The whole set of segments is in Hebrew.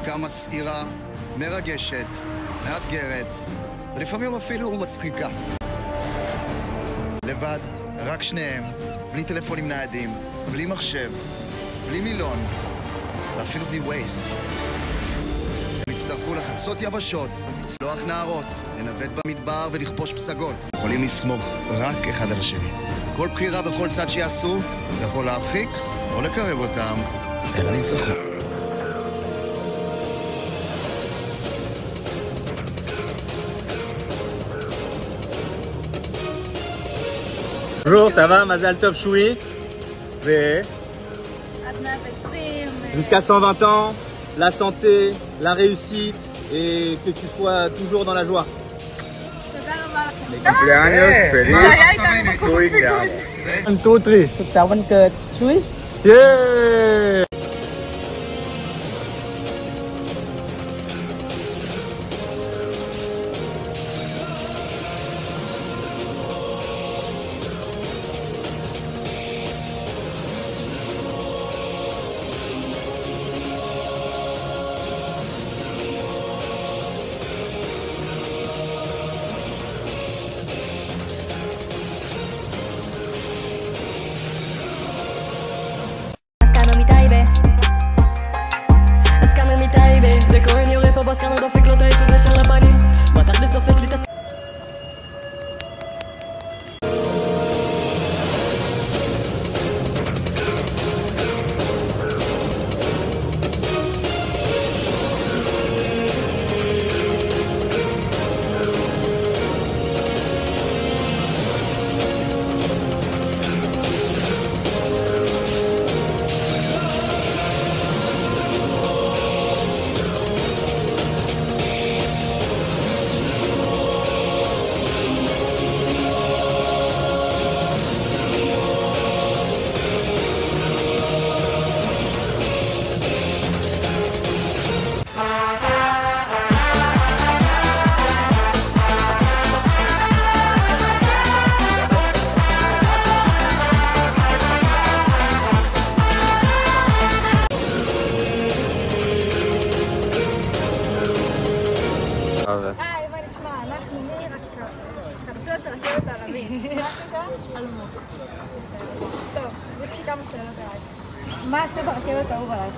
דרכה מסעירה, מרגשת, מאתגרת, ולפעמים אפילו מצחיקה. לבד, רק שניהם, בלי טלפונים ניידים, בלי מחשב, בלי מילון, ואפילו בלי ווייז. הם יצטרכו לחצות יבשות, לצלוח נהרות, לנווט במדבר ולכפוש פסגות. יכולים לסמוך רק אחד על השני. כל בחירה בכל צד שיעשו יכול להרחיק או לקרב אותם אל הניצחון. Bonjour, ça va? Mazal Tov Choui. Jusqu'à 120 ans, la santé, la réussite et que tu sois toujours dans la joie. Cumpleaños feliz, Choui, te amo. 1, 2, 3. สุขสันต์วันเกิดชุย Yeah! זה כהן יורה פה בסרנו דופק לו את העצות ישר לפנים בתכלס דופק לי את הסרנו היי, מה נשמע? אנחנו חדשות הרכבת הערבית. מה שלך? אלמוג. טוב, יש לי כמה שאלות עליי. מה הצבע הרכבת האהוב עלייך?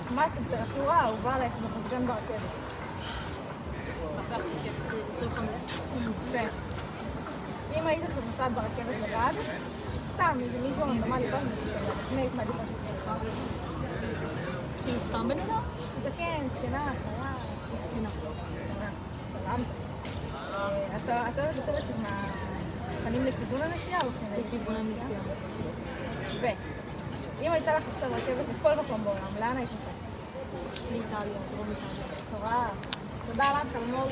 מה הטמפרטורה האהובה עלייך במזגן ברכבת? 25. אם היית עכשיו נוסעת ברכבת לבד, סתם, איזה מישהו רנדומלי, לא נגיד שאלה, לפני היית מעדיפה שתשאלה. כאילו סתם בן אדם? זקן, זקנה, חיה, זקנה. סלמת. אתה אוהבת לשבת עם הפנים לכיוון הנסיעה או לכיוון הנסיעה? אם הייתה לך עכשיו רכבת לכל מקום בעולם, לאן היית נוסעת? לאיטליה, דרום איטליה. תורה. תודה לך, אלמוג.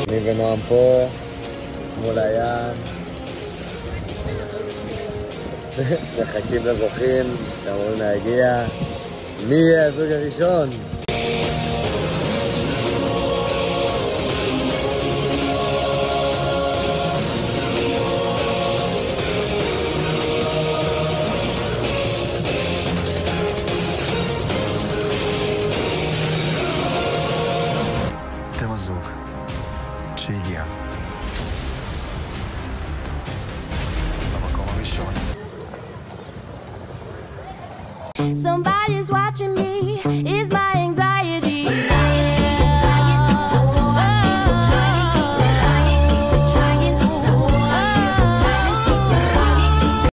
אני ונועם פה, מול הים, מחכים לזוכים, שאמורים להגיע. מי יהיה הזוג הראשון? אתם הזוג שהגיע במקום הראשון. Somebody's watching me